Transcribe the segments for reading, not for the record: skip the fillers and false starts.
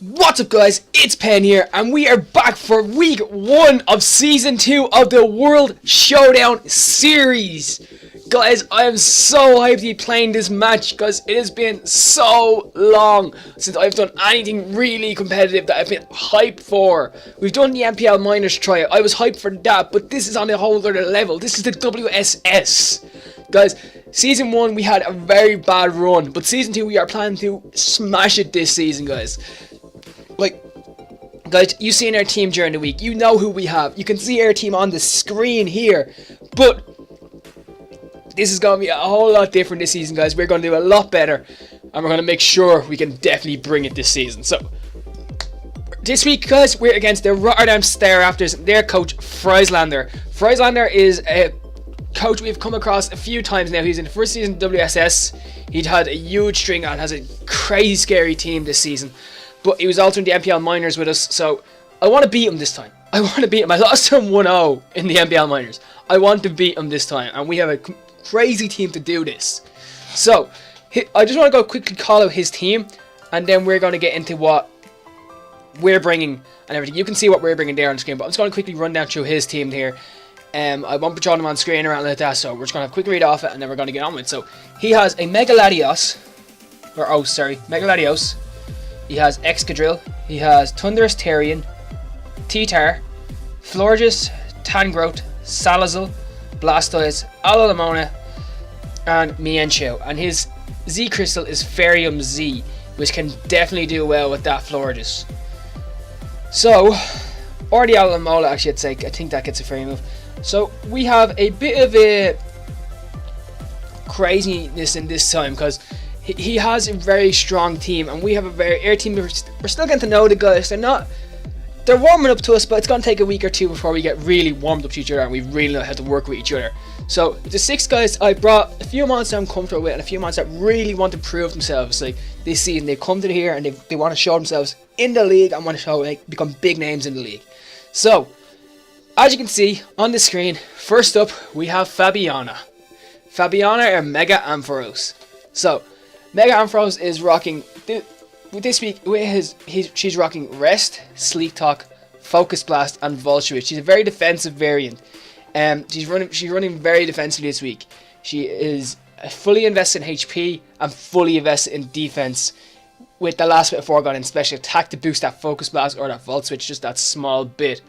What's up guys, it's Pen here and we are back for week 1 of season 2 of the World Showdown series. Guys, I am so hyped to be playing this match because it has been so long since I've done anything really competitive that I've been hyped for. We've done the MPL Minors trial, I was hyped for that, but this is on a whole other level. This is the WSS. Guys, season 1 we had a very bad run, but season 2 we are planning to smash it this season, guys. Guys, you've seen our team during the week. You know who we have. You can see our team on the screen here. But this is going to be a whole lot different this season, guys. We're going to do a lot better. And we're going to make sure we can definitely bring it this season. So, this week, guys, we're against the Rotterdam Staraptors and their coach, Frieslander. Frieslander is a coach we've come across a few times now. He's in the first season of WSS. He'd had a huge string on, has a crazy scary team this season. But he was also in the MPL Minors with us, so I want to beat him this time. I want to beat him. I lost to him 1-0 in the MPL Minors. I want to beat him this time, and we have a crazy team to do this. So, I just want to go quickly call out his team, and then we're going to get into what we're bringing and everything. You can see what we're bringing there on the screen, but I'm just going to quickly run down through his team here. I won't be drawing him on screen or anything like that, so we're just going to have a quick read off it, and then we're going to get on with it. So, he has a Megaladios. He has Excadrill, he has Thunderous Therian, T-Tar, Florges, Tangrowth, Salazzle, Blastoise, Alolamona, and Mienshao. And his Z Crystal is Ferium Z, which can definitely do well with that Florges. So, or the Alomola actually, I think that gets a Fairy move. So, we have a bit of a craziness in this time, because he has a very strong team, and we have our team. We're still getting to know the guys. They're warming up to us, but it's going to take a week or two before we get really warmed up to each other and we really know how to work with each other. So the 6 guys, I brought a few months that I'm comfortable with and a few months that really want to prove themselves. Like this season, they've come to here and they want to show themselves in the league and want to show become big names in the league. So as you can see on the screen, first up we have Fabiana. Fabiana are Mega Ampharos. So Mega Ampharos is rocking this week. She's rocking Rest, Sleep Talk, Focus Blast, and Volt Switch. She's a very defensive variant. She's running very defensively this week. She is fully invested in HP and fully invested in defense, with the last bit of foregone in special attack to boost that Focus Blast or that Volt Switch, just that small bit.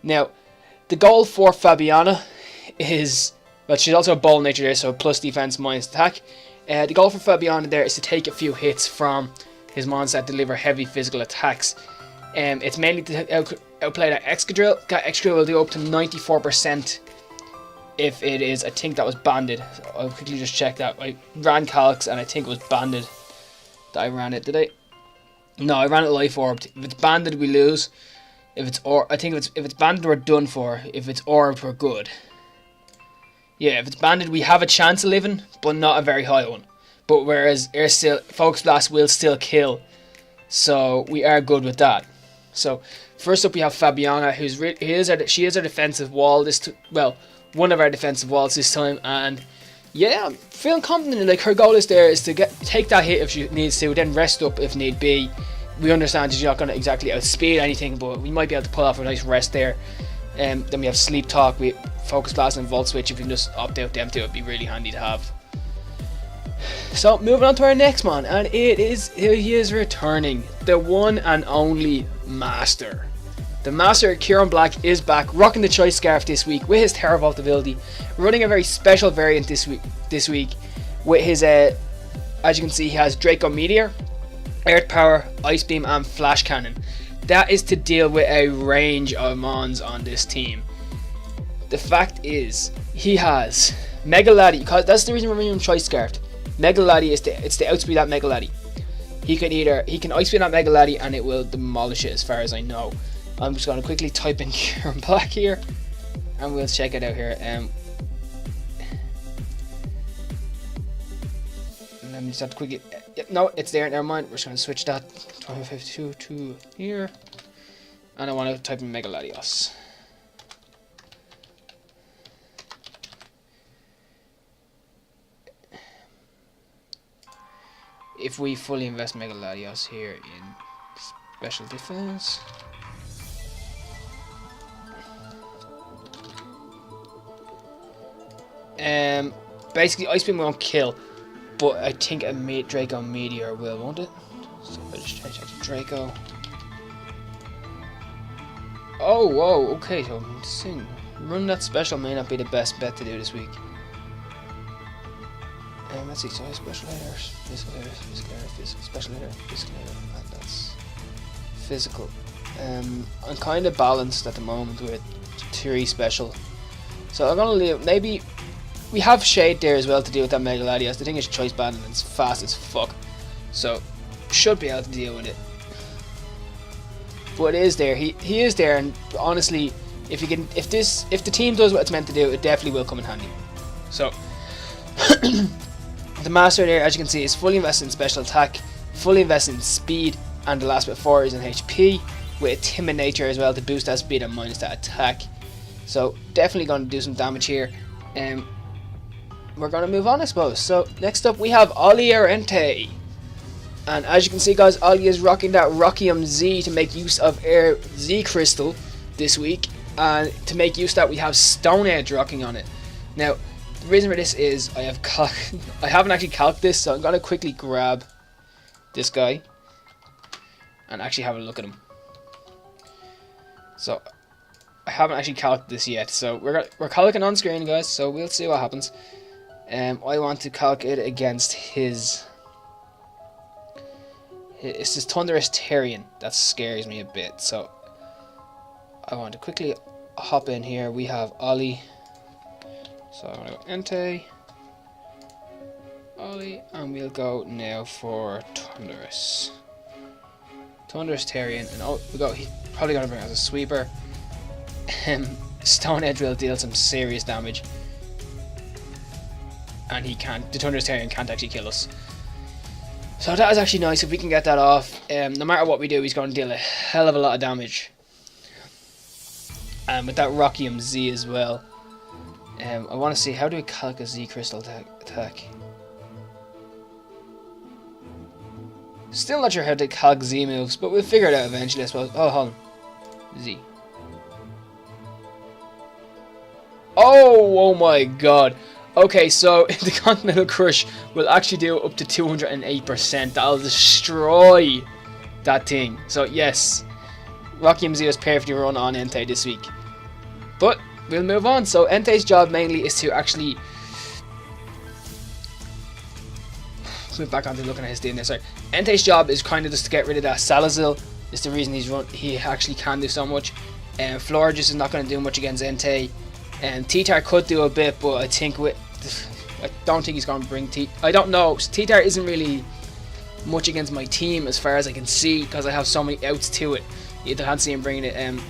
Now, the goal for Fabiana is, well, she's also a bold nature there, so plus defense minus attack. The goal for Fabiana there is to take a few hits from his mons that deliver heavy physical attacks. It's mainly to outplay that Excadrill. That Excadrill will do up to 94% if it is, I think that was banded. So I'll quickly just check that. I ran calcs and I think it was banded that I ran it. Did I? No, I ran it life orbed. If it's banded, we lose. If it's banded, we're done for. If it's orbed, we're good. Yeah, if it's banded, we have a chance of living, but not a very high one. But whereas Focus Blast will still kill, so we are good with that. So first up, we have Fabiana, she is our defensive wall. One of our defensive walls this time, and yeah, I'm feeling confident. Like her goal is to take that hit if she needs to, then rest up if need be. We understand she's not going to exactly outspeed anything, but we might be able to pull off a nice rest there. Then we have Sleep Talk, we Focus Blast and Volt Switch. If you can just opt out them two, it would be really handy to have. So moving on to our next man, and he is returning, the one and only Master. The Master Kieran Black is back, rocking the Choice Scarf this week with his Terravolt ability, running a very special variant this week with his as you can see, he has Draco Meteor, Earth Power, Ice Beam, and Flash Cannon. That is to deal with a range of mons on this team. The fact is, he has Mega Laddie, because that's the reason we're running him Choice Scarf. Mega Laddie is to outspeed that Mega Laddie. He can Ice Beam that Mega Laddie and it will demolish it, as far as I know. I'm just going to quickly type in Kieran Black here and we'll check it out here. Let me just have to quickly. No, it's there. Never mind. We're just going to switch that 2552 to here. And I want to type in Mega Latios. If we fully invest Mega Latios here in special defense. Basically Ice Beam won't kill, but I think a Draco Meteor will, won't it? So I just change that to Draco. Oh, whoa, okay, so run that special may not be the best bet to do this week. Let's see, so I have special hitters, physical hitter, physical hitter, physical, special hitter, physical hitter, and that's physical. I'm kind of balanced at the moment with 3 special. So I'm gonna leave, maybe, we have Shade there as well to deal with that Mega Latios. The thing is choice band and it's fast as fuck. So, should be able to deal with it. But it is there, he is there, and honestly, if the team does what it's meant to do, it definitely will come in handy. So, the Master there, as you can see, is fully invested in special attack, fully invested in speed, and the last bit 4 is in HP, with a timid nature as well to boost that speed and minus that attack. So definitely going to do some damage here. We're going to move on, I suppose. So next up we have Ollie or Entei. And as you can see, guys, Ollie is rocking that Rockium Z to make use of Air Z Crystal this week. And to make use of that, we have Stone Edge rocking on it. Now, the reason for this is I haven't actually calced this, so I'm going to quickly grab this guy and actually have a look at him. So I haven't actually calced this yet, so we're calcing on screen, guys, so we'll see what happens. I want to calc it against it's this Thunderous Terrian that scares me a bit, so I want to quickly hop in here. We have Ollie, so I'm going to go Entei, Ollie, and we'll go now for Thunderous Terrian, and he's probably going to bring out a sweeper. Stone Edge will deal some serious damage, and the Thunderous Terrian can't actually kill us. So that is actually nice if we can get that off. No matter what we do, he's going to deal a hell of a lot of damage. And with that Rockium Z as well. I want to see, how do we calc a Z Crystal attack? Still not sure how to calc Z moves, but we'll figure it out eventually, I suppose. Oh, hold on. Z. Oh my god. Okay, so the Continental Crush will actually do up to 208%. That'll destroy that thing. So yes, Rockium Z was perfectly run on Entei this week. But we'll move on. So Entei's job mainly is to actually... Let's move back on to looking at his DNA. Sorry. Entei's job is kind of just to get rid of that Salazil. It's the reason he actually can do so much. Florges is not going to do much against Entei. T-Tar could do a bit, but I don't think he's going to bring I don't know. T-Tar isn't really much against my team as far as I can see, because I have so many outs to it. You can't see him bringing it.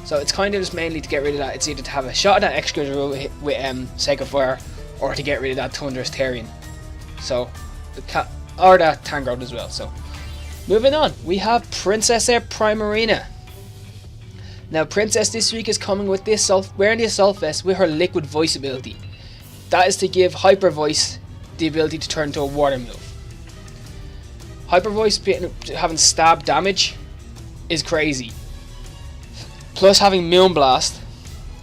So it's kind of just mainly to get rid of that. It's either to have a shot at that Excadrill with Sacred Fire, or to get rid of that Thunderous Terrian. So, or that Tangrowth as well. So, moving on, we have Princess Air Primarina. Now, Princess this week is coming with this wearing the Assault Vest with her Liquid Voice ability. That is to give Hyper Voice the ability to turn into a water move. Hyper Voice having stab damage is crazy. Plus having Moonblast,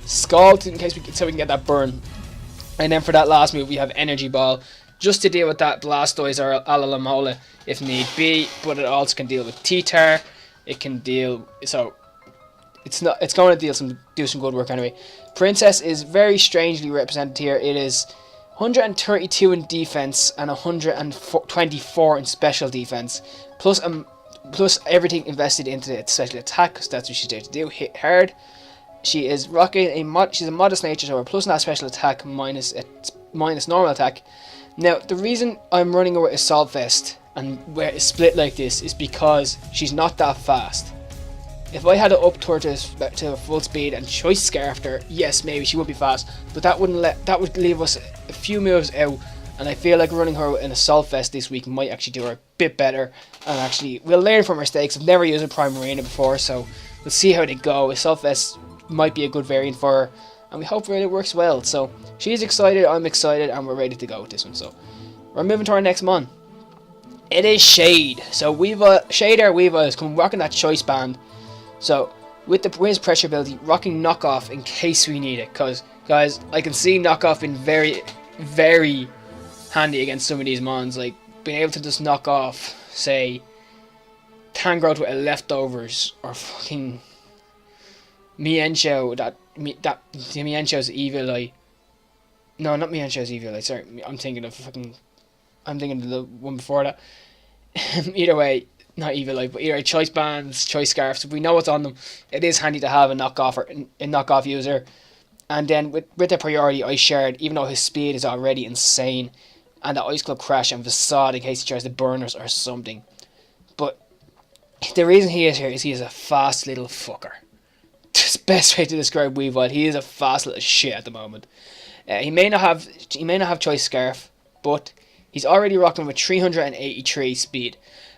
Scald in case so we can get that burn. And then for that last move we have Energy Ball, just to deal with that Blastoise or Alalamola if need be. But it also can deal with T-Tar. It can deal It's going to do some good work anyway. Princess is very strangely represented here. It is 132 in defense and 124 in special defense, plus everything invested into the special attack, because that's what she's there to do. Hit hard. She is rocking she's a modest nature, so her plus in that special attack minus normal attack. Now the reason I'm running her with Assault Vest and where it's split like this is because she's not that fast. If I had it up to her to full speed and Choice Scarfed her, yes, maybe she would be fast, but that would leave us a few moves out And I feel like running her in Assault Vest this week might actually do her a bit better. And actually, we'll learn from mistakes. I've never used a Prime Marina before, so we'll see how they go. Assault Vest might be a good variant for her, and we hope it works well. So she's excited, I'm excited, and we're ready to go with this one. So we're moving to our next mon. It is Shade. So Shade our Weavile is come rocking that choice band. So with the Wiz pressure ability, rocking knockoff in case we need it. Because guys, I can see knockoff being very, very handy against some of these mons. Like being able to just knock off, say, Tangrowth with a leftovers, or fucking Mienshao, the Mienshao's Evil Eye. No, not Mienshao's Evil Eye, sorry, I'm thinking of the one before that. Either way, not Evil Eye, but either choice bands, choice scarfs, if we know what's on them, it is handy to have a knockoff user. And then with the priority Ice Shard, even though his speed is already insane, and the Ice Club Crash and Facade in case he tries to burn us or something. But the reason he is here is he is a fast little fucker. It's the best way to describe Weavile. He is a fast little shit at the moment. He may not have choice scarf, but he's already rocking with 383 speed.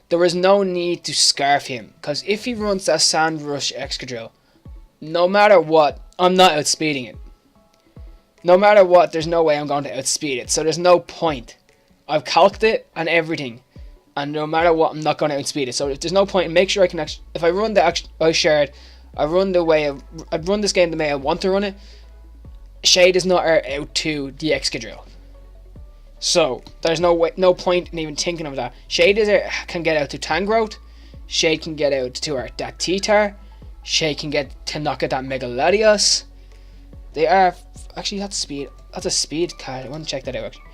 There is no need to scarf him, because if he runs that Sand Rush Excadrill, no matter what, I'm not outspeeding it. No matter what, there's no way I'm going to outspeed it, so there's no point. I've calced it and everything, and no matter what, I'm not going to outspeed it. So if there's no point, make sure I can actually, if I run the Ice Shard, I run this game the way I want to run it. Shade is not out to the Excadrill. So there's no point in even thinking of that. Shade can get out to Tangrowth. Shade can get out to that T-Tar. Shade can get to knock out that Mega Latios. They are actually that's speed. That's a speed card. I want to check that out. Actually,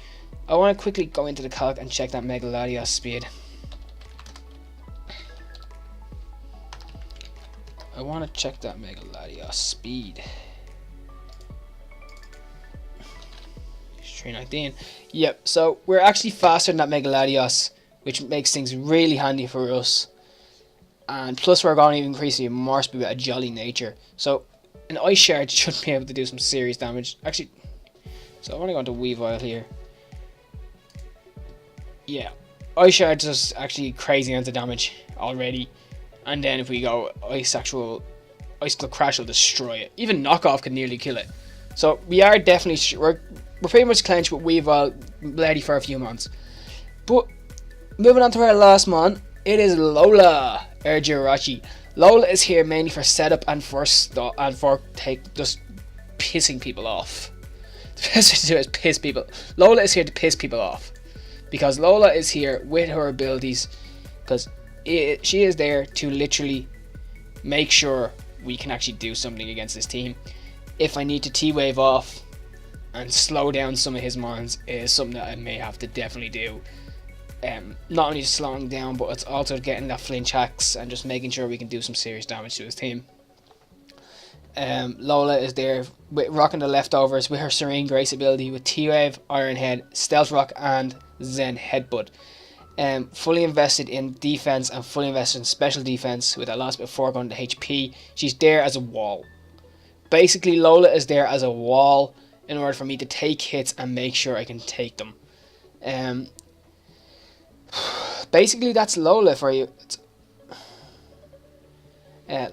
I want to quickly go into the calc and check that Mega Latios speed. I want to check that Mega Latios speed. 319. Yep, so we're actually faster than that Mega Latios, which makes things really handy for us. And plus we're going to increase the more speed with a Jolly Nature. So an Ice Shard should be able to do some serious damage. Actually, so I want to go into Weavile here. Yeah, Ice Shard does actually crazy amounts of damage already. And then if we go Ice Club Crash will destroy it. Even Knockoff could nearly kill it. So we are definitely, we're pretty much clenched with Weavile, ready for a few months. But moving on to our last mon, it is Lola, our Jirachi. Lola is here mainly for setup and for just pissing people off. The best way to do it is piss people. Lola is here to piss people off, because Lola is here with her abilities, because she is there to literally make sure we can actually do something against this team. If I need to T-Wave off and slow down some of his mons, is something that I may have to definitely do. Not only just slowing down, but it's also getting that flinch hacks and just making sure we can do some serious damage to his team. Lola is there with rocking the leftovers with her Serene Grace ability with T-Wave, Iron Head, Stealth Rock and Zen Headbutt. Fully invested in defense and fully invested in special defense with a last bit of 400 HP. She's there as a wall. Basically, Lola is there as a wall in order for me to take hits and make sure I can take them. Basically, that's Lola for you.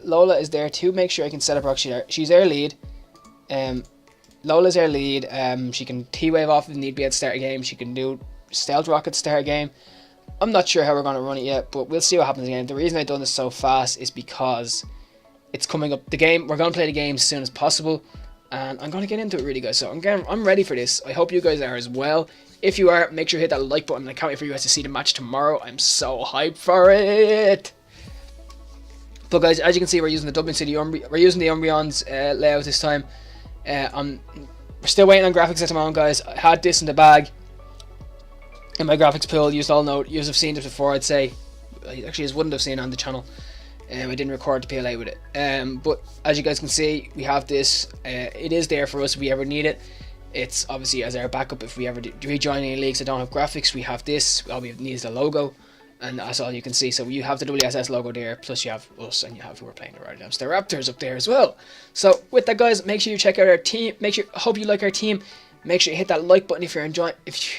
Lola is there to make sure I can set up rock. She's our lead. Lola's our lead. She can T-Wave off if need be at the start of the game. She can do Stealth Rock at the start of the game. I'm not sure how we're going to run it yet, but we'll see what happens again. The reason I've done this so fast is because it's coming up. The game, we're going to play the game as soon as possible, and I'm going to get into it really, guys. So I'm ready for this. I hope you guys are as well. If you are, make sure you hit that like button. I can't wait for you guys to see the match tomorrow. I'm so hyped for it. But guys, as you can see, we're using the Dublin City we're using the Umbreons layout this time. We're still waiting on graphics at the moment, guys. I had this in the bag in my graphics pool. You all know, you have seen this before, I'd say. Actually, you wouldn't have seen it on the channel. I didn't record the PLA with it. But as you guys can see, we have this. It is there for us if we ever need it. It's obviously as our backup if we ever rejoin any leagues that don't have graphics. We have this. All we need is the logo, and that's all you can see. So you have the WSS logo there, plus you have us, and you have who are playing the Rotterdam Staraptors up there as well. So with that, guys, make sure you check out our team. Hope you like our team. Make sure you hit that like button if you're enjoying.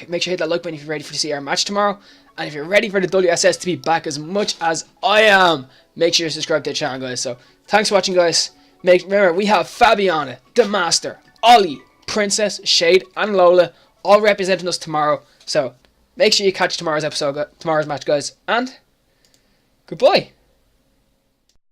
Make sure you hit that like button if you're ready to see our match tomorrow. And if you're ready for the WSS to be back as much as I am, make sure you subscribe to the channel, guys. So thanks for watching, guys. Remember, we have Fabiana, the Master, Ollie, Princess, Shade, and Lola all representing us tomorrow. So make sure you catch tomorrow's match, guys. And goodbye.